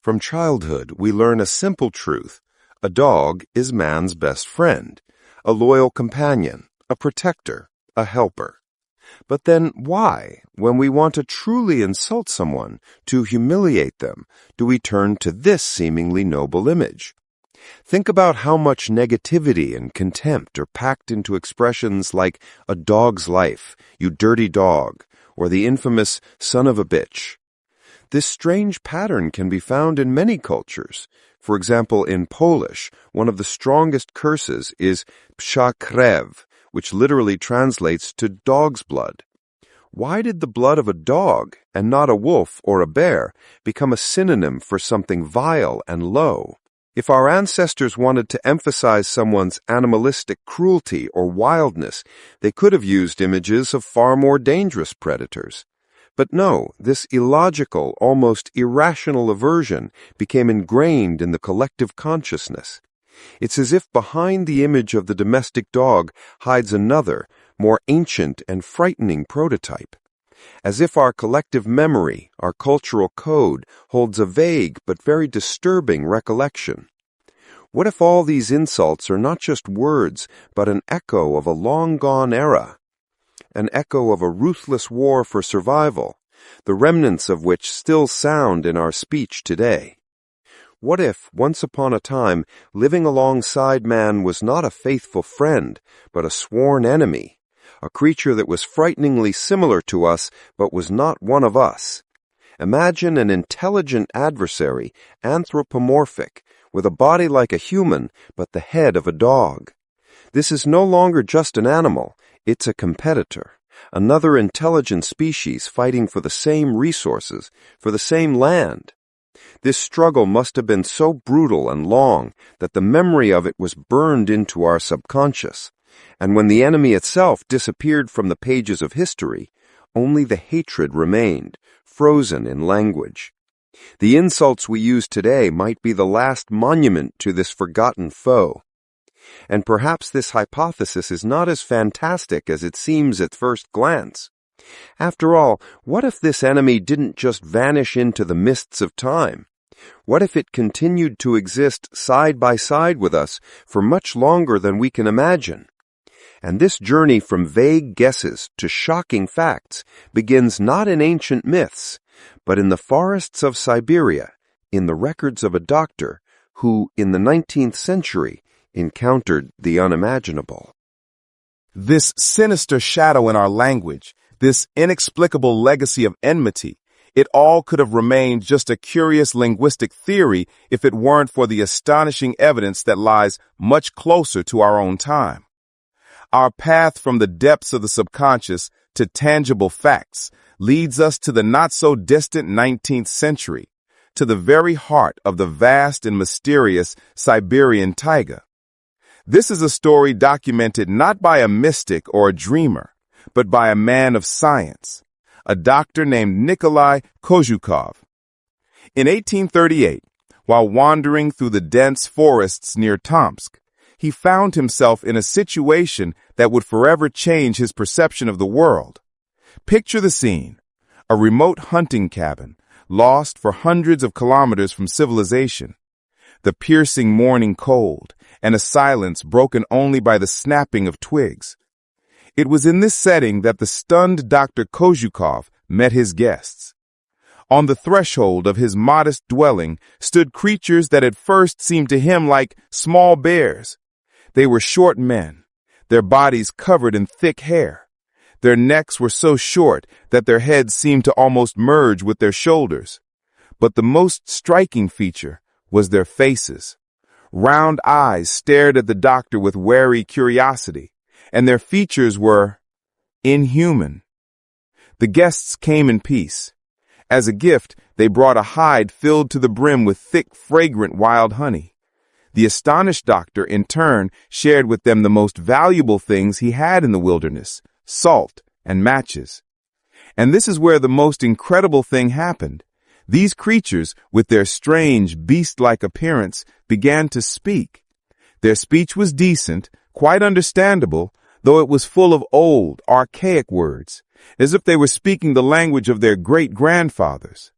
From childhood, we learn a simple truth. A dog is man's best friend, a loyal companion, a protector, a helper. But then why, when we want to truly insult someone, to humiliate them, do we turn to this seemingly noble image? Think about how much negativity and contempt are packed into expressions like a dog's life, you dirty dog, or the infamous son of a bitch. This strange pattern can be found in many cultures. For example, in Polish, one of the strongest curses is psia krew, which literally translates to dog's blood. Why did the blood of a dog, and not a wolf or a bear, become a synonym for something vile and low? If our ancestors wanted to emphasize someone's animalistic cruelty or wildness, they could have used images of far more dangerous predators. But no, this illogical, almost irrational aversion became ingrained in the collective consciousness. It's as if behind the image of the domestic dog hides another, more ancient and frightening prototype. As if our collective memory, our cultural code, holds a vague but very disturbing recollection. What if all these insults are not just words, but an echo of a long-gone era? An echo of a ruthless war for survival, the remnants of which still sound in our speech today. What if, once upon a time, living alongside man was not a faithful friend, but a sworn enemy? A creature that was frighteningly similar to us, but was not one of us. Imagine an intelligent adversary, anthropomorphic, with a body like a human, but the head of a dog. This is no longer just an animal, it's a competitor, another intelligent species fighting for the same resources, for the same land. This struggle must have been so brutal and long that the memory of it was burned into our subconscious. And when the enemy itself disappeared from the pages of history, only the hatred remained, frozen in language. The insults we use today might be the last monument to this forgotten foe. And perhaps this hypothesis is not as fantastic as it seems at first glance. After all, what if this enemy didn't just vanish into the mists of time? What if it continued to exist side by side with us for much longer than we can imagine? And this journey from vague guesses to shocking facts begins not in ancient myths, but in the forests of Siberia, in the records of a doctor who, in the 19th century, encountered the unimaginable. This sinister shadow in our language, this inexplicable legacy of enmity, it all could have remained just a curious linguistic theory if it weren't for the astonishing evidence that lies much closer to our own time. Our path from the depths of the subconscious to tangible facts leads us to the not-so-distant 19th century, to the very heart of the vast and mysterious Siberian taiga. This is a story documented not by a mystic or a dreamer, but by a man of science, a doctor named Nikolai Kozhukov. In 1838, while wandering through the dense forests near Tomsk, he found himself in a situation that would forever change his perception of the world. Picture the scene: a remote hunting cabin, lost for hundreds of kilometers from civilization, the piercing morning cold, and a silence broken only by the snapping of twigs. It was in this setting that the stunned Dr. Kozhukov met his guests. On the threshold of his modest dwelling stood creatures that at first seemed to him like small bears. They were short men, their bodies covered in thick hair. Their necks were so short that their heads seemed to almost merge with their shoulders. But the most striking feature was their faces. Round eyes stared at the doctor with wary curiosity, and their features were inhuman. The guests came in peace. As a gift, they brought a hide filled to the brim with thick, fragrant wild honey. The astonished doctor, in turn, shared with them the most valuable things he had in the wilderness: salt and matches. And this is where the most incredible thing happened. These creatures, with their strange, beast-like appearance, began to speak. Their speech was decent, quite understandable, though it was full of old, archaic words, as if they were speaking the language of their great-grandfathers.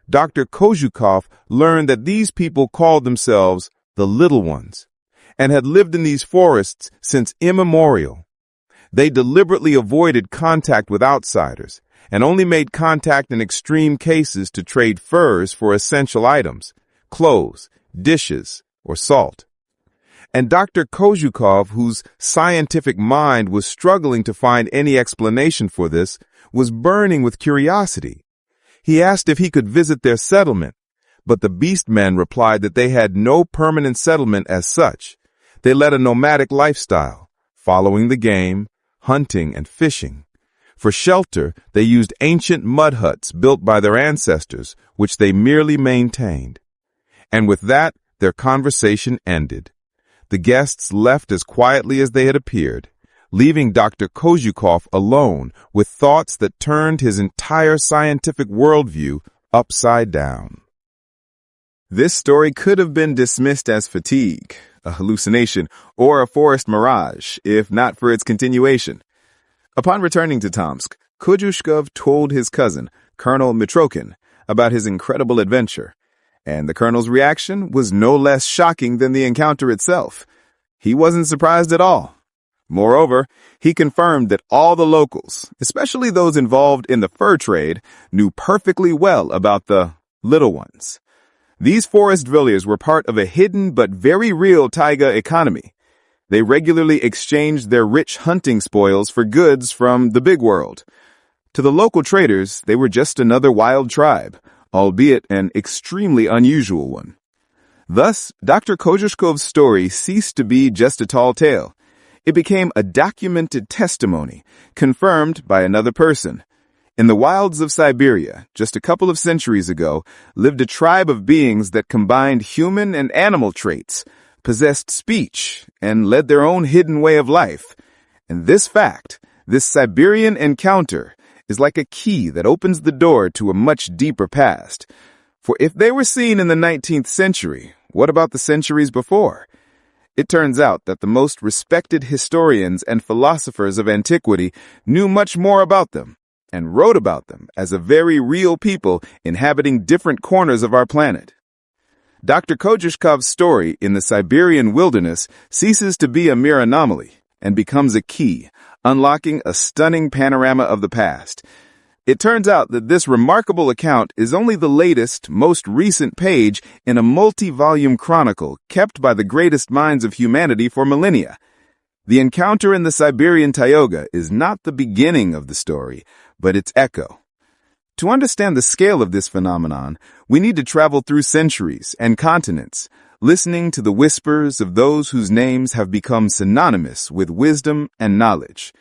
Dr. Kozhukov learned that these people called themselves the Little Ones and had lived in these forests since immemorial. They deliberately avoided contact with outsiders and only made contact in extreme cases to trade furs for essential items, clothes, dishes, or salt. And Dr. Kozhukov, whose scientific mind was struggling to find any explanation for this, was burning with curiosity. He asked if he could visit their settlement, but the beast men replied that they had no permanent settlement as such. They led a nomadic lifestyle, following the game, hunting and fishing. For shelter, they used ancient mud huts built by their ancestors, which they merely maintained. And with that, their conversation ended. The guests left as quietly as they had appeared, leaving Dr. Kozhukov alone with thoughts that turned his entire scientific worldview upside down. This story could have been dismissed as fatigue, a hallucination, or a forest mirage, if not for its continuation. Upon returning to Tomsk, Kuzhushkov told his cousin, Colonel Mitrokhin, about his incredible adventure, and the colonel's reaction was no less shocking than the encounter itself. He wasn't surprised at all. Moreover, he confirmed that all the locals, especially those involved in the fur trade, knew perfectly well about the Little Ones. These forest dwellers were part of a hidden but very real taiga economy. They regularly exchanged their rich hunting spoils for goods from the big world. To the local traders, they were just another wild tribe, albeit an extremely unusual one. Thus, Dr. Kozhukhov's story ceased to be just a tall tale. It became a documented testimony, confirmed by another person. In the wilds of Siberia, just a couple of centuries ago, lived a tribe of beings that combined human and animal traits, possessed speech, and led their own hidden way of life. And this fact, this Siberian encounter, is like a key that opens the door to a much deeper past. For if they were seen in the 19th century, what about the centuries before? It turns out that the most respected historians and philosophers of antiquity knew much more about them and wrote about them as a very real people inhabiting different corners of our planet. Dr. Kozhukhov's story in the Siberian wilderness ceases to be a mere anomaly and becomes a key, unlocking a stunning panorama of the past. It turns out that this remarkable account is only the latest, most recent page in a multi-volume chronicle kept by the greatest minds of humanity for millennia. The encounter in the Siberian taiga is not the beginning of the story, but its echo. To understand the scale of this phenomenon, we need to travel through centuries and continents, listening to the whispers of those whose names have become synonymous with wisdom and knowledge.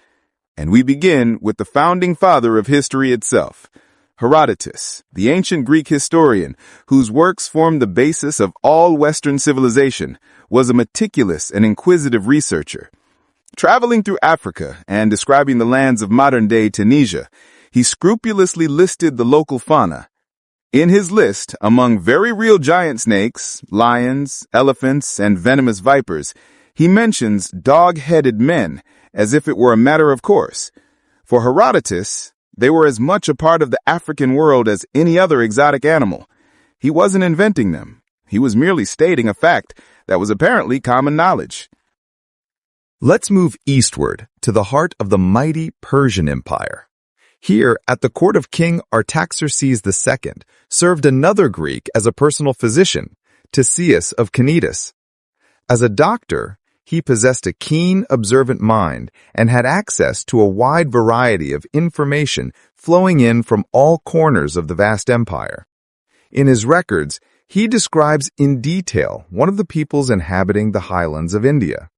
And we begin with the founding father of history itself, Herodotus, the ancient Greek historian whose works form the basis of all Western civilization, was a meticulous and inquisitive researcher. Traveling through Africa and describing the lands of modern-day Tunisia, he scrupulously listed the local fauna. In his list, among very real giant snakes, lions, elephants, and venomous vipers, he mentions dog-headed men as if it were a matter of course. For Herodotus, they were as much a part of the African world as any other exotic animal. He wasn't inventing them. He was merely stating a fact that was apparently common knowledge. Let's move eastward to the heart of the mighty Persian Empire. Here, at the court of King Artaxerxes II, served another Greek as a personal physician, Ctesias of Cnidus. As a doctor, he possessed a keen, observant mind and had access to a wide variety of information flowing in from all corners of the vast empire. In his records, he describes in detail one of the peoples inhabiting the highlands of India.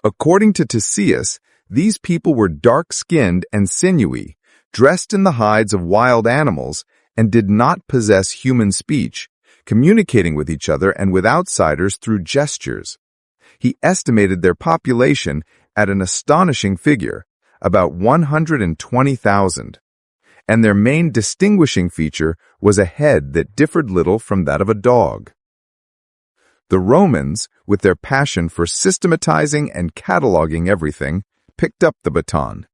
According to Ctesias, these people were dark-skinned and sinewy, dressed in the hides of wild animals, and did not possess human speech, communicating with each other and with outsiders through gestures. He estimated their population at an astonishing figure, about 120,000. And their main distinguishing feature was a head that differed little from that of a dog. The Romans, with their passion for systematizing and cataloging everything, picked up the baton.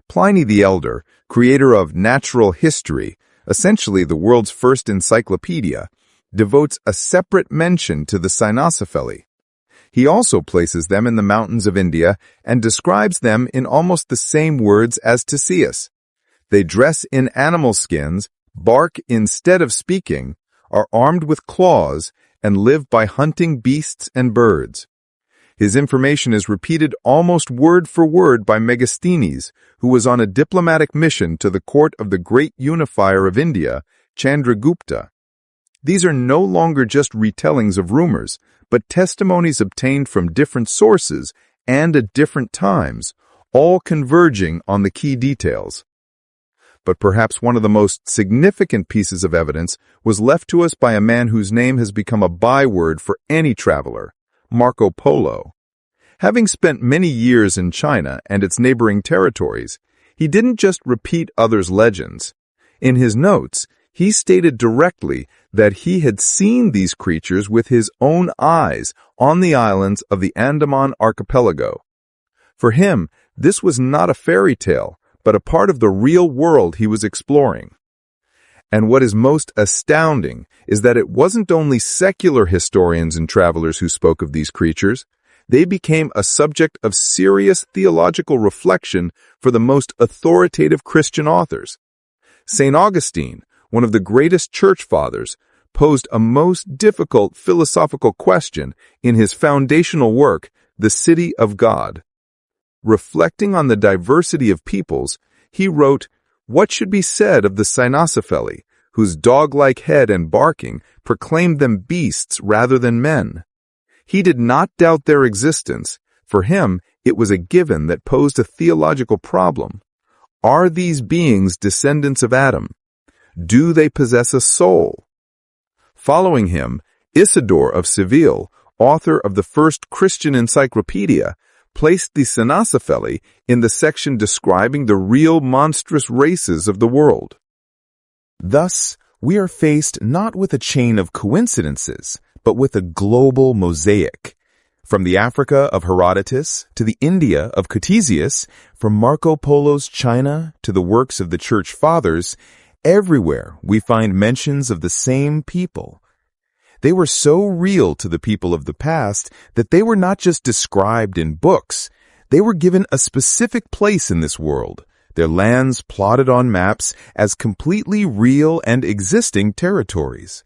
Pliny the Elder, creator of natural history, essentially the world's first encyclopedia, devotes a separate mention to the Cynocephaly. He also places them in the mountains of India and describes them in almost the same words as Tysius. They dress in animal skins, bark instead of speaking, are armed with claws, and live by hunting beasts and birds. His information is repeated almost word for word by Megasthenes, who was on a diplomatic mission to the court of the great unifier of India, Chandragupta. These are no longer just retellings of rumors, but testimonies obtained from different sources and at different times, all converging on the key details. But perhaps one of the most significant pieces of evidence was left to us by a man whose name has become a byword for any traveler, Marco Polo. Having spent many years in China and its neighboring territories, he didn't just repeat others' legends. In his notes, he stated directly that he had seen these creatures with his own eyes on the islands of the Andaman archipelago. For him, this was not a fairy tale, but a part of the real world he was exploring. And what is most astounding is that it wasn't only secular historians and travelers who spoke of these creatures. They became a subject of serious theological reflection for the most authoritative Christian authors. St. Augustine, one of the greatest church fathers, posed a most difficult philosophical question in his foundational work, The City of God. Reflecting on the diversity of peoples, he wrote, "What should be said of the Cynocephaly, whose dog-like head and barking proclaimed them beasts rather than men?" He did not doubt their existence. For him, it was a given that posed a theological problem. Are these beings descendants of Adam? Do they possess a soul? Following him, Isidore of Seville, author of the first Christian encyclopedia, placed the Cynocephaly in the section describing the real monstrous races of the world. Thus, we are faced not with a chain of coincidences, but with a global mosaic. From the Africa of Herodotus to the India of Ctesias, from Marco Polo's China to the works of the Church Fathers, everywhere we find mentions of the same people. They were so real to the people of the past that they were not just described in books. They were given a specific place in this world, their lands plotted on maps as completely real and existing territories.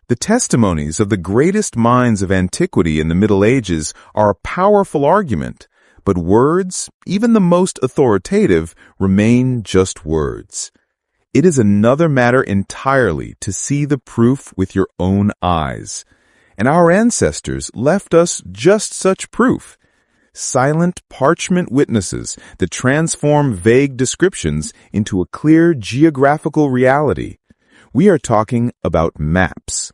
The testimonies of the greatest minds of antiquity in the Middle Ages are a powerful argument, but words, even the most authoritative, remain just words. It is another matter entirely to see the proof with your own eyes. And our ancestors left us just such proof. Silent parchment witnesses that transform vague descriptions into a clear geographical reality. We are talking about maps.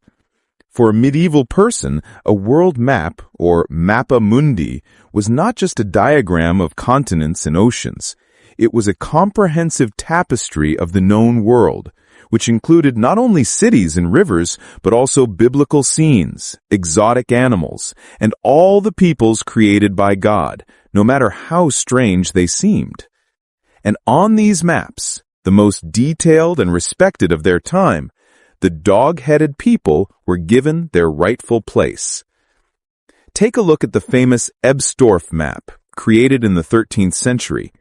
For a medieval person, a world map, or mappa mundi, was not just a diagram of continents and oceans. It was a comprehensive tapestry of the known world, which included not only cities and rivers, but also biblical scenes, exotic animals, and all the peoples created by God, no matter how strange they seemed. And on these maps, the most detailed and respected of their time, the dog-headed people were given their rightful place. Take a look at the famous Ebstorf map, created in the 13th century.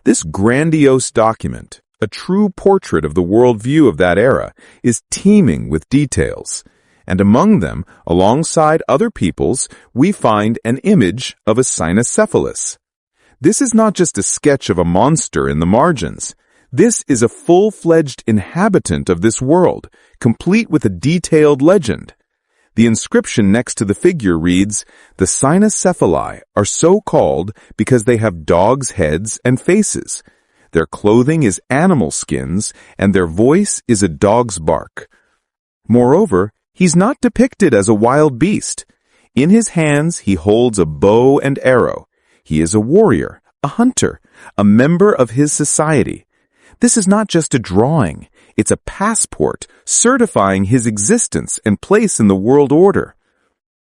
This grandiose document, a true portrait of the worldview of that era, is teeming with details. And among them, alongside other peoples, we find an image of a cynocephalus. This is not just a sketch of a monster in the margins. This is a full-fledged inhabitant of this world, complete with a detailed legend. The inscription next to the figure reads, "The Cynocephali are so called because they have dogs' heads and faces. Their clothing is animal skins, and their voice is a dog's bark." Moreover, he's not depicted as a wild beast. In his hands, he holds a bow and arrow. He is a warrior, a hunter, a member of his society. This is not just a drawing. It's a passport certifying his existence and place in the world order.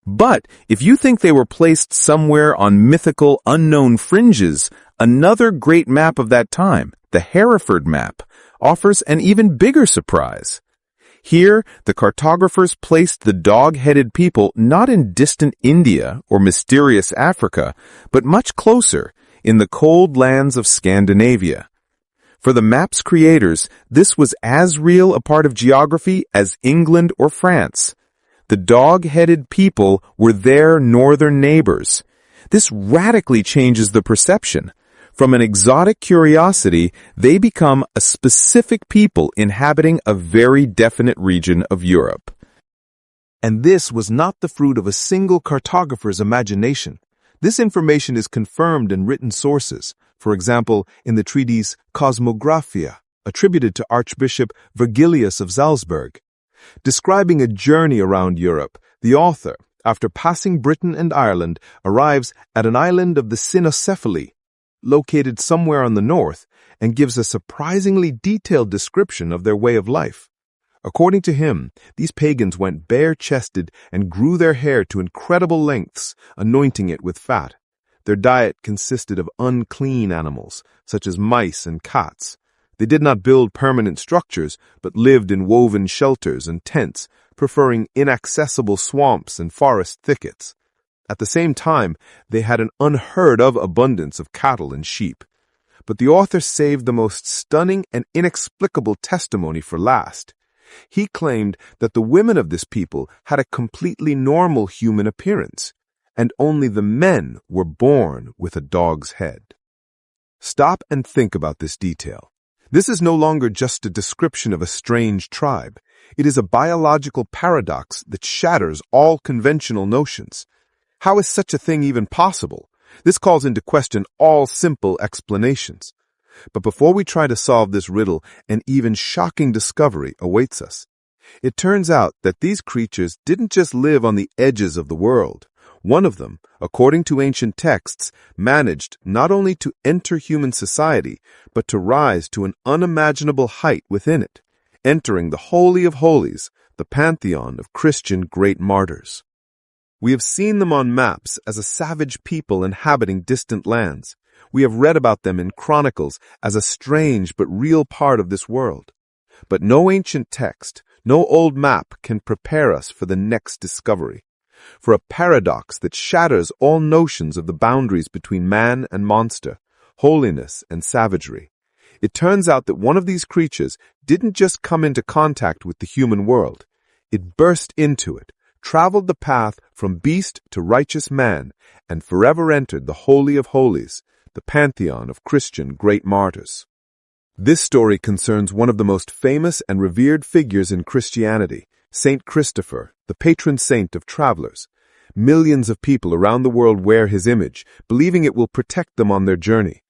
But if you think they were placed somewhere on mythical, unknown fringes, another great map of that time, the Hereford map, offers an even bigger surprise. Here, the cartographers placed the dog-headed people not in distant India or mysterious Africa, but much closer, in the cold lands of Scandinavia. For the map's creators, this was as real a part of geography as England or France. The dog-headed people were their northern neighbors. This radically changes the perception. From an exotic curiosity, they become a specific people inhabiting a very definite region of Europe. And this was not the fruit of a single cartographer's imagination. This information is confirmed in written sources, for example, in the treatise Cosmographia, attributed to Archbishop Virgilius of Salzburg. Describing a journey around Europe, the author, after passing Britain and Ireland, arrives at an island of the Cynocephaly, located somewhere on the north, and gives a surprisingly detailed description of their way of life. According to him, these pagans went bare-chested and grew their hair to incredible lengths, anointing it with fat. Their diet consisted of unclean animals, such as mice and cats. They did not build permanent structures, but lived in woven shelters and tents, preferring inaccessible swamps and forest thickets. At the same time, they had an unheard-of abundance of cattle and sheep. But the author saved the most stunning and inexplicable testimony for last. He claimed that the women of this people had a completely normal human appearance, and only the men were born with a dog's head. Stop and think about this detail. This is no longer just a description of a strange tribe. It is a biological paradox that shatters all conventional notions. How is such a thing even possible? This calls into question all simple explanations. But before we try to solve this riddle, an even shocking discovery awaits us. It turns out that these creatures didn't just live on the edges of the world. One of them, according to ancient texts, managed not only to enter human society, but to rise to an unimaginable height within it, entering the Holy of Holies, the pantheon of Christian great martyrs. We have seen them on maps as a savage people inhabiting distant lands. We have read about them in Chronicles as a strange but real part of this world. But no ancient text, no old map can prepare us for the next discovery, for a paradox that shatters all notions of the boundaries between man and monster, holiness and savagery. It turns out that one of these creatures didn't just come into contact with the human world. It burst into it, traveled the path from beast to righteous man, and forever entered the Holy of Holies, the pantheon of Christian great martyrs. This story concerns one of the most famous and revered figures in Christianity, Saint Christopher, the patron saint of travelers. Millions of people around the world wear his image, believing it will protect them on their journey.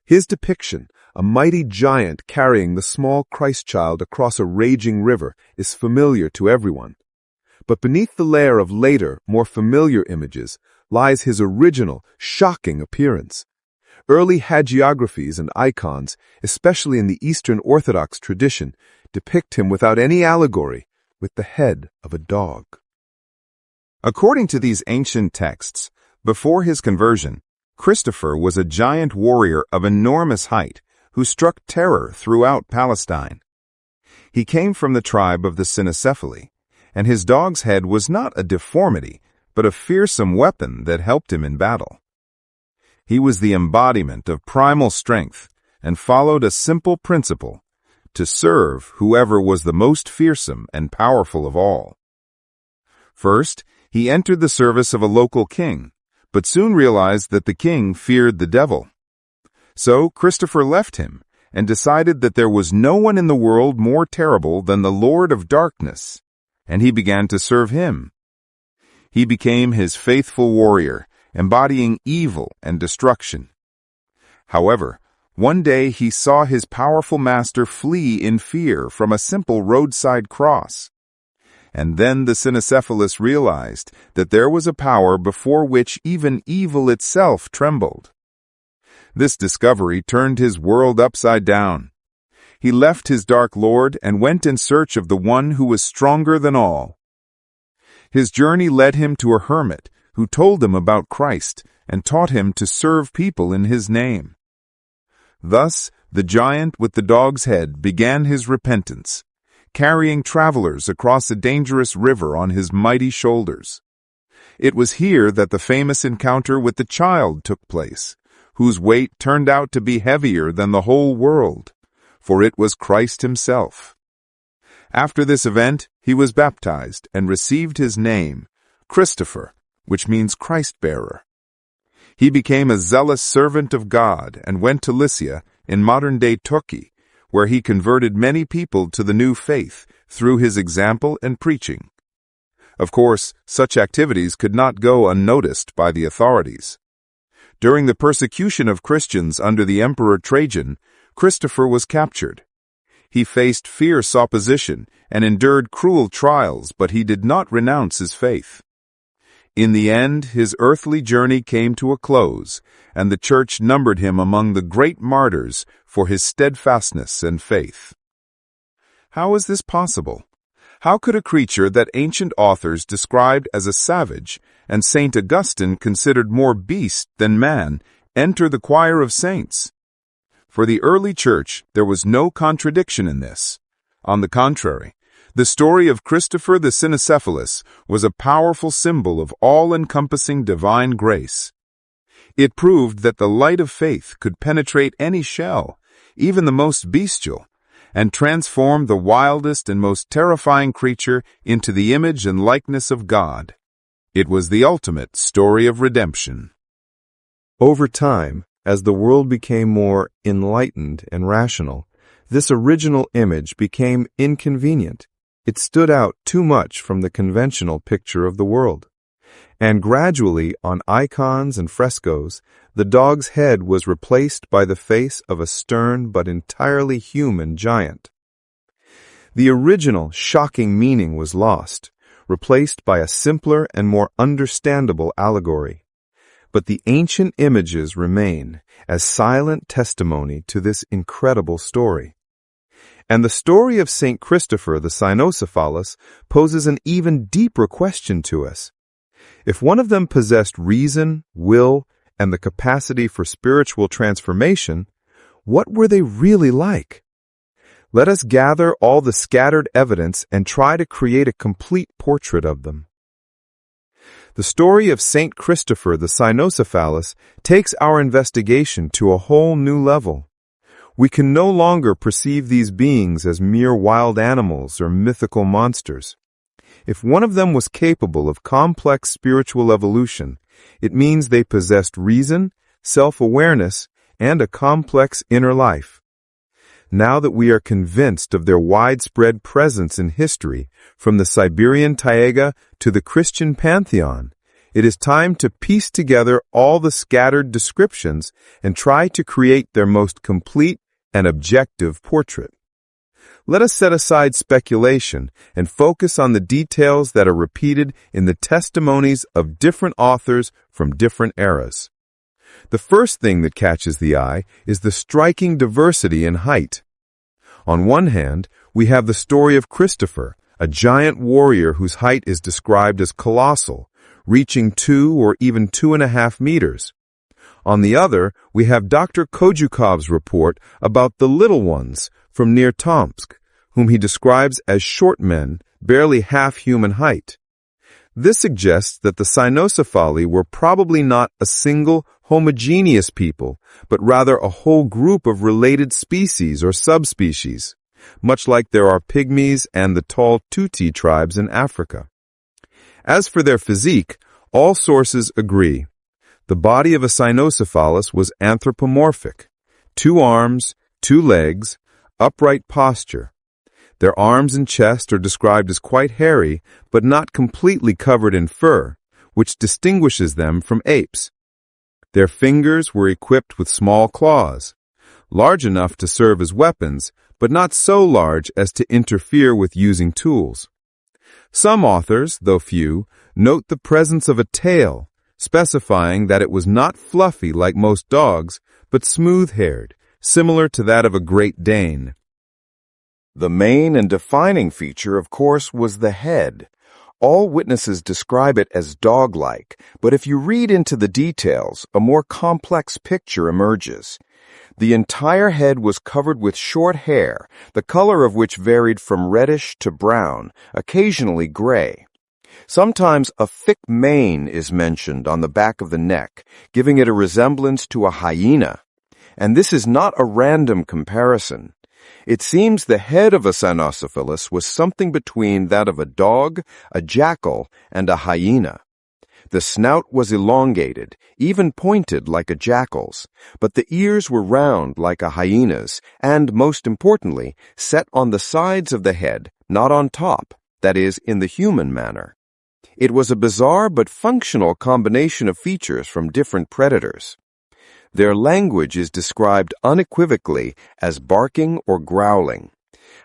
His depiction, a mighty giant carrying the small Christ child across a raging river, is familiar to everyone. But beneath the layer of later, more familiar images, lies his original, shocking appearance. Early hagiographies and icons, especially in the Eastern Orthodox tradition, depict him without any allegory, with the head of a dog. According to these ancient texts, before his conversion, Christopher was a giant warrior of enormous height who struck terror throughout Palestine. He came from the tribe of the Cynocephaly, and his dog's head was not a deformity, but a fearsome weapon that helped him in battle. He was the embodiment of primal strength and followed a simple principle: to serve whoever was the most fearsome and powerful of all. First, he entered the service of a local king, but soon realized that the king feared the devil. So Christopher left him and decided that there was no one in the world more terrible than the Lord of Darkness, and he began to serve him. He became his faithful warrior, embodying evil and destruction. However, one day he saw his powerful master flee in fear from a simple roadside cross. And then the Cynocephalus realized that there was a power before which even evil itself trembled. This discovery turned his world upside down. He left his dark lord and went in search of the one who was stronger than all. His journey led him to a hermit who told him about Christ and taught him to serve people in his name. Thus, the giant with the dog's head began his repentance, carrying travelers across a dangerous river on his mighty shoulders. It was here that the famous encounter with the child took place, whose weight turned out to be heavier than the whole world, for it was Christ himself. After this event, he was baptized and received his name, Christopher, which means Christ-bearer. He became a zealous servant of God and went to Lycia in modern-day Turkey, where he converted many people to the new faith through his example and preaching. Of course, such activities could not go unnoticed by the authorities. During the persecution of Christians under the Emperor Trajan, Christopher was captured. He faced fierce opposition and endured cruel trials, but he did not renounce his faith. In the end, his earthly journey came to a close, and the Church numbered him among the great martyrs for his steadfastness and faith. How is this possible? How could a creature that ancient authors described as a savage and St. Augustine considered more beast than man enter the choir of saints? For the early Church, there was no contradiction in this. On the contrary, the story of Christopher the Cynocephalus was a powerful symbol of all-encompassing divine grace. It proved that the light of faith could penetrate any shell, even the most bestial, and transform the wildest and most terrifying creature into the image and likeness of God. It was the ultimate story of redemption. Over time, as the world became more enlightened and rational, this original image became inconvenient. It stood out too much from the conventional picture of the world. And gradually, on icons and frescoes, the dog's head was replaced by the face of a stern but entirely human giant. The original shocking meaning was lost, replaced by a simpler and more understandable allegory. But the ancient images remain as silent testimony to this incredible story. And the story of St. Christopher the Cynocephalus poses an even deeper question to us. If one of them possessed reason, will, and the capacity for spiritual transformation, what were they really like? Let us gather all the scattered evidence and try to create a complete portrait of them. The story of St. Christopher the Cynocephalus takes our investigation to a whole new level. We can no longer perceive these beings as mere wild animals or mythical monsters. If one of them was capable of complex spiritual evolution, it means they possessed reason, self-awareness, and a complex inner life. Now that we are convinced of their widespread presence in history, from the Siberian taiga to the Christian pantheon, it is time to piece together all the scattered descriptions and try to create their most complete and objective portrait. Let us set aside speculation and focus on the details that are repeated in the testimonies of different authors from different eras. The first thing that catches the eye is the striking diversity in height. On one hand, we have the story of Christopher, a giant warrior whose height is described as colossal, reaching 2 or even 2.5 meters. On the other, we have Dr. Kojukov's report about the little ones from near Tomsk, whom he describes as short men, barely half human height. This suggests that the Cynocephaly were probably not a single homogeneous people, but rather a whole group of related species or subspecies, much like there are pygmies and the tall Tuti tribes in Africa. As for their physique, all sources agree. The body of a Cynocephalus was anthropomorphic: 2 arms, 2 legs, upright posture. Their arms and chest are described as quite hairy, but not completely covered in fur, which distinguishes them from apes. Their fingers were equipped with small claws, large enough to serve as weapons, but not so large as to interfere with using tools. Some authors, though few, note the presence of a tail, specifying that it was not fluffy like most dogs, but smooth-haired, similar to that of a Great Dane. The main and defining feature, of course, was the head. All witnesses describe it as dog-like, but if you read into the details, a more complex picture emerges. The entire head was covered with short hair, the color of which varied from reddish to brown, occasionally gray. Sometimes a thick mane is mentioned on the back of the neck, giving it a resemblance to a hyena. And this is not a random comparison. It seems the head of a Cynocephalus was something between that of a dog, a jackal, and a hyena. The snout was elongated, even pointed like a jackal's, but the ears were round like a hyena's, and, most importantly, set on the sides of the head, not on top, that is, in the human manner. It was a bizarre but functional combination of features from different predators. Their language is described unequivocally as barking or growling.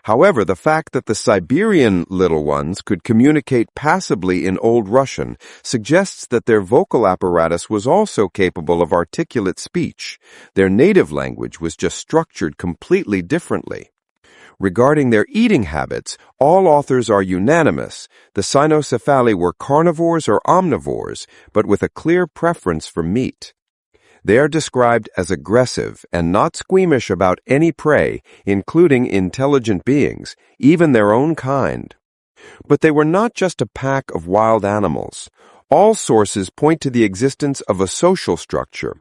However, the fact that the Siberian little ones could communicate passably in Old Russian suggests that their vocal apparatus was also capable of articulate speech. Their native language was just structured completely differently. Regarding their eating habits, all authors are unanimous. The Cynocephaly were carnivores or omnivores, but with a clear preference for meat. They are described as aggressive and not squeamish about any prey, including intelligent beings, even their own kind. But they were not just a pack of wild animals. All sources point to the existence of a social structure.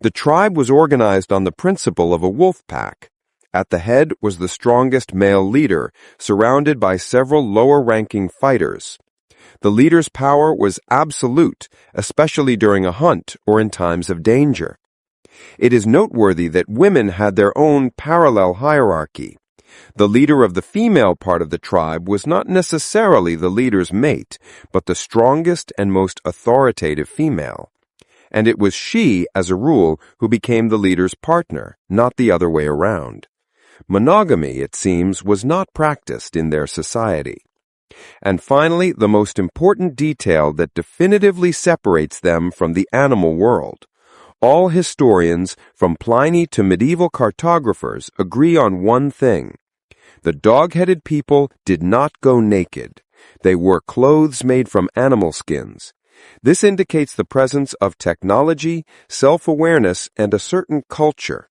The tribe was organized on the principle of a wolf pack. At the head was the strongest male leader, surrounded by several lower-ranking fighters. The leader's power was absolute, especially during a hunt or in times of danger. It is noteworthy that women had their own parallel hierarchy. The leader of the female part of the tribe was not necessarily the leader's mate, but the strongest and most authoritative female. And it was she, as a rule, who became the leader's partner, not the other way around. Monogamy, it seems, was not practiced in their society. And finally, the most important detail that definitively separates them from the animal world. All historians, from Pliny to medieval cartographers, agree on one thing. The dog-headed people did not go naked. They wore clothes made from animal skins. This indicates the presence of technology, self-awareness, and a certain culture.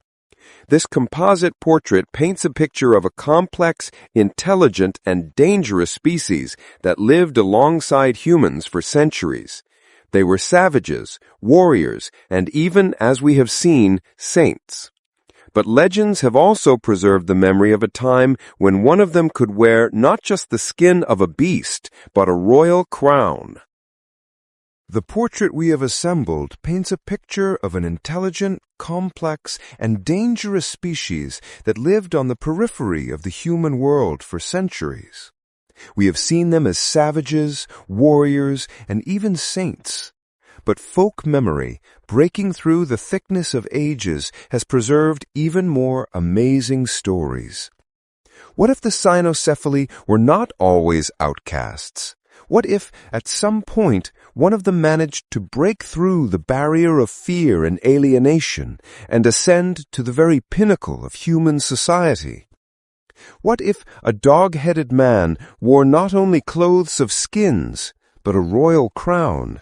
This composite portrait paints a picture of a complex, intelligent, and dangerous species that lived alongside humans for centuries. They were savages, warriors, and even, as we have seen, saints. But legends have also preserved the memory of a time when one of them could wear not just the skin of a beast, but a royal crown. The portrait we have assembled paints a picture of an intelligent, complex, and dangerous species that lived on the periphery of the human world for centuries. We have seen them as savages, warriors, and even saints. But folk memory, breaking through the thickness of ages, has preserved even more amazing stories. What if the Cynocephaly were not always outcasts? What if, at some point, one of them managed to break through the barrier of fear and alienation and ascend to the very pinnacle of human society? What if a dog-headed man wore not only clothes of skins, but a royal crown?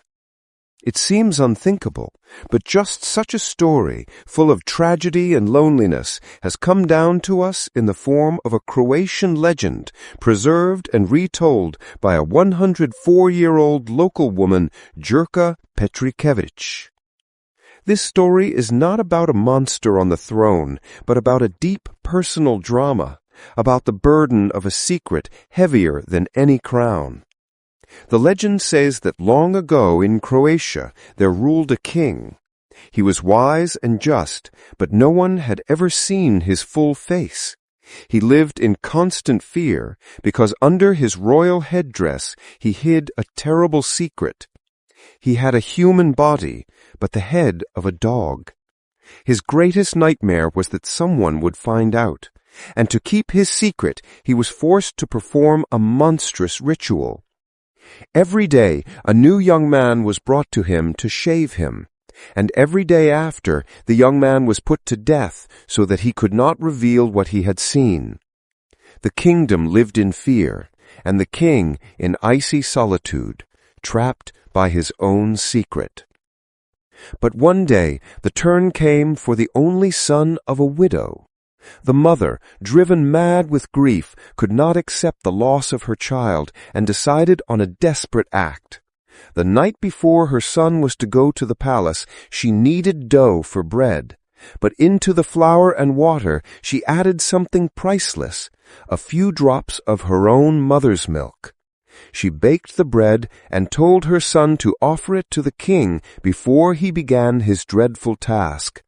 It seems unthinkable, but just such a story, full of tragedy and loneliness, has come down to us in the form of a Croatian legend, preserved and retold by a 104-year-old local woman, Jurka Petrikević. This story is not about a monster on the throne, but about a deep personal drama, about the burden of a secret heavier than any crown. The legend says that long ago in Croatia there ruled a king. He was wise and just, but no one had ever seen his full face. He lived in constant fear because under his royal headdress he hid a terrible secret. He had a human body, but the head of a dog. His greatest nightmare was that someone would find out, and to keep his secret he was forced to perform a monstrous ritual. Every day a new young man was brought to him to shave him, and every day after the young man was put to death so that he could not reveal what he had seen. The kingdom lived in fear, and the king in icy solitude, trapped by his own secret. But one day the turn came for the only son of a widow. The mother, driven mad with grief, could not accept the loss of her child and decided on a desperate act. The night before her son was to go to the palace, she kneaded dough for bread. But into the flour and water she added something priceless, a few drops of her own mother's milk. She baked the bread and told her son to offer it to the king before he began his dreadful task.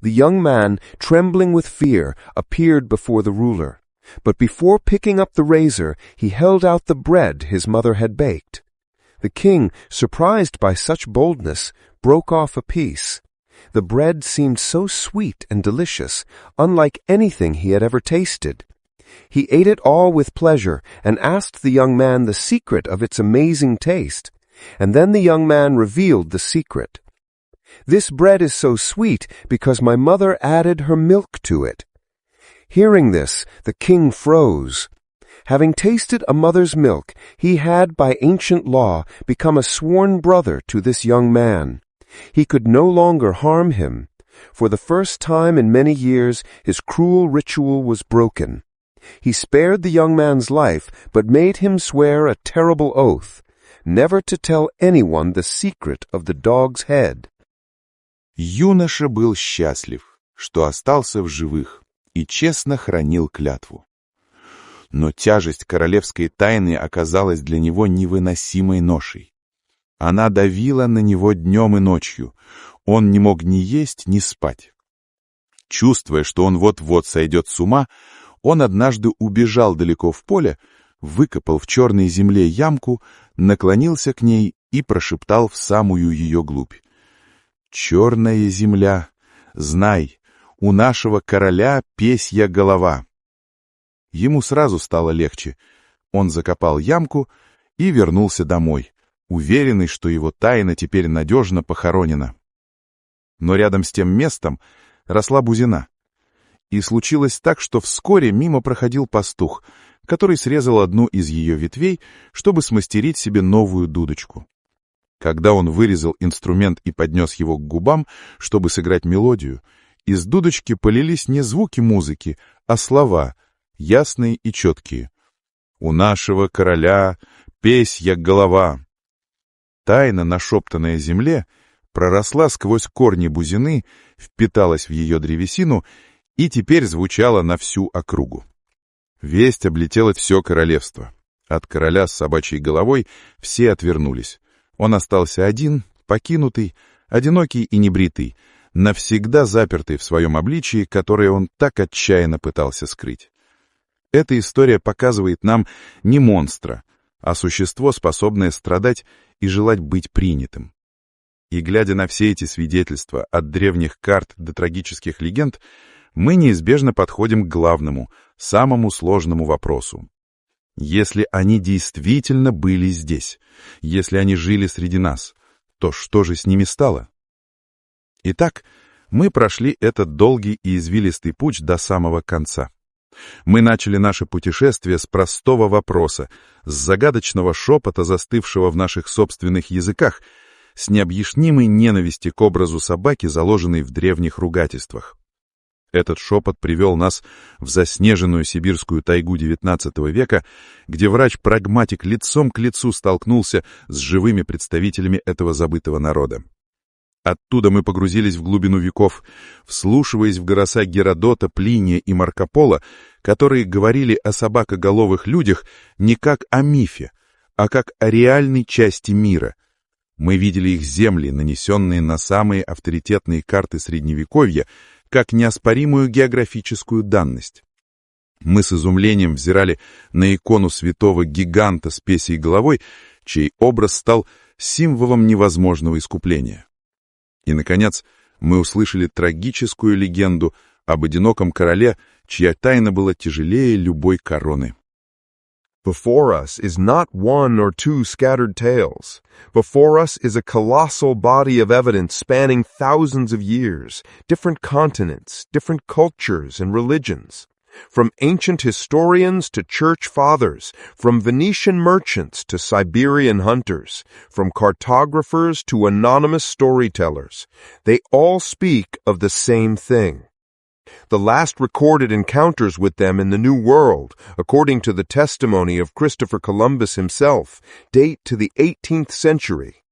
The young man, trembling with fear, appeared before the ruler. But before picking up the razor, he held out the bread his mother had baked. The king, surprised by such boldness, broke off a piece. The bread seemed so sweet and delicious, unlike anything he had ever tasted. He ate it all with pleasure and asked the young man the secret of its amazing taste. And then the young man revealed the secret. "This bread is so sweet because my mother added her milk to it." Hearing this, the king froze. Having tasted a mother's milk, he had, by ancient law, become a sworn brother to this young man. He could no longer harm him. For the first time in many years, his cruel ritual was broken. He spared the young man's life, but made him swear a terrible oath, never to tell anyone the secret of the dog's head. Юноша был счастлив, что остался в живых, и честно хранил клятву. Но тяжесть королевской тайны оказалась для него невыносимой ношей. Она давила на него днем и ночью. Он не мог ни есть, ни спать. Чувствуя, что он вот-вот сойдет с ума, он однажды убежал далеко в поле, выкопал в черной земле ямку, наклонился к ней и прошептал в самую ее глубь: «Черная земля, знай, у нашего короля песья голова». Ему сразу стало легче. Он закопал ямку и вернулся домой, уверенный, что его тайна теперь надежно похоронена. Но рядом с тем местом росла бузина. И случилось так, что вскоре мимо проходил пастух, который срезал одну из ее ветвей, чтобы смастерить себе новую дудочку. Когда он вырезал инструмент и поднес его к губам, чтобы сыграть мелодию, из дудочки полились не звуки музыки, а слова, ясные и четкие. «У нашего короля песья голова». Тайна, нашептанная земле, проросла сквозь корни бузины, впиталась в ее древесину и теперь звучала на всю округу. Весть облетела все королевство. От короля с собачьей головой все отвернулись. Он остался один, покинутый, одинокий и небритый, навсегда запертый в своем обличии, которое он так отчаянно пытался скрыть. Эта история показывает нам не монстра, а существо, способное страдать и желать быть принятым. И глядя на все эти свидетельства, от древних карт до трагических легенд, мы неизбежно подходим к главному, самому сложному вопросу. Если они действительно были здесь, если они жили среди нас, то что же с ними стало? Итак, мы прошли этот долгий и извилистый путь до самого конца. Мы начали наше путешествие с простого вопроса, с загадочного шепота, застывшего в наших собственных языках, с необъяснимой ненависти к образу собаки, заложенной в древних ругательствах. Этот шепот привел нас в заснеженную сибирскую тайгу XIX века, где врач-прагматик лицом к лицу столкнулся с живыми представителями этого забытого народа. Оттуда мы погрузились в глубину веков, вслушиваясь в голоса Геродота, Плиния и Марко Поло, которые говорили о собакоголовых людях не как о мифе, а как о реальной части мира. Мы видели их земли, нанесенные на самые авторитетные карты Средневековья, как неоспоримую географическую данность. Мы с изумлением взирали на икону святого гиганта с песей головой, чей образ стал символом невозможного искупления. И, наконец, мы услышали трагическую легенду об одиноком короле, чья тайна была тяжелее любой короны. Before us is not one or two scattered tales. Before us is a colossal body of evidence spanning thousands of years, different continents, different cultures and religions. From ancient historians to church fathers, from Venetian merchants to Siberian hunters, from cartographers to anonymous storytellers, they all speak of the same thing. The last recorded encounters with them in the New World, according to the testimony of Christopher Columbus himself, date to the 18th century.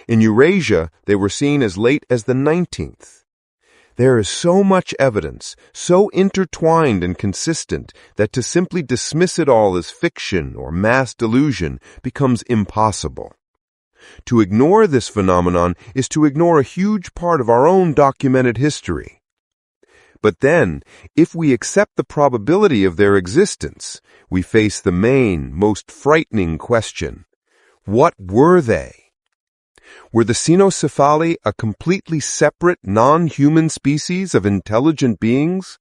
In Eurasia, they were seen as late as the 19th. There is so much evidence, so intertwined and consistent, that to simply dismiss it all as fiction or mass delusion becomes impossible. To ignore this phenomenon is to ignore a huge part of our own documented history. But then, if we accept the probability of their existence, we face the main, most frightening question. What were they? Were the Cynocephaly a completely separate, non-human species of intelligent beings?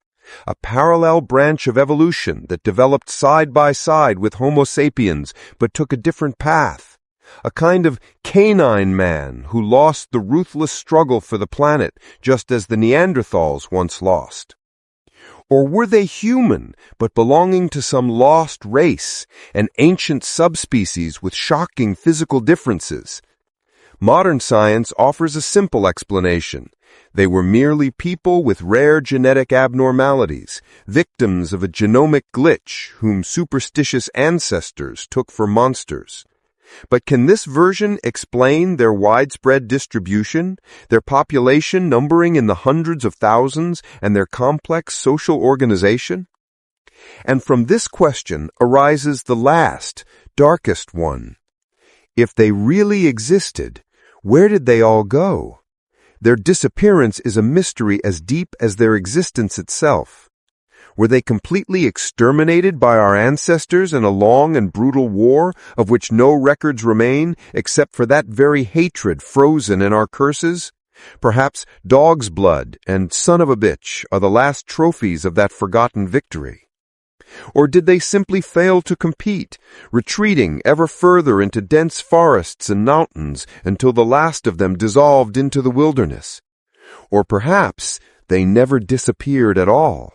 A parallel branch of evolution that developed side by side with Homo sapiens but took a different path? A kind of canine man who lost the ruthless struggle for the planet just as the Neanderthals once lost? Or were they human, but belonging to some lost race, an ancient subspecies with shocking physical differences? Modern science offers a simple explanation. They were merely people with rare genetic abnormalities, victims of a genomic glitch whom superstitious ancestors took for monsters. But can this version explain their widespread distribution, their population numbering in the hundreds of thousands, and their complex social organization? And from this question arises the last, darkest one. If they really existed, where did they all go? Their disappearance is a mystery as deep as their existence itself. Were they completely exterminated by our ancestors in a long and brutal war of which no records remain except for that very hatred frozen in our curses? Perhaps dog's blood and son of a bitch are the last trophies of that forgotten victory. Or did they simply fail to compete, retreating ever further into dense forests and mountains until the last of them dissolved into the wilderness? Or perhaps they never disappeared at all.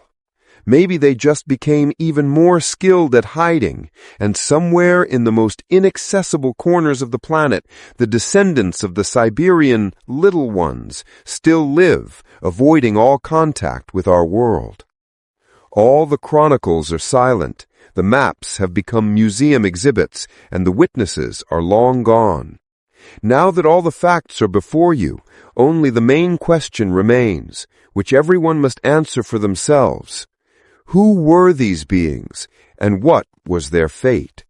Maybe they just became even more skilled at hiding, and somewhere in the most inaccessible corners of the planet, the descendants of the Siberian little ones still live, avoiding all contact with our world. All the chronicles are silent, the maps have become museum exhibits, and the witnesses are long gone. Now that all the facts are before you, only the main question remains, which everyone must answer for themselves. Who were these beings, and what was their fate?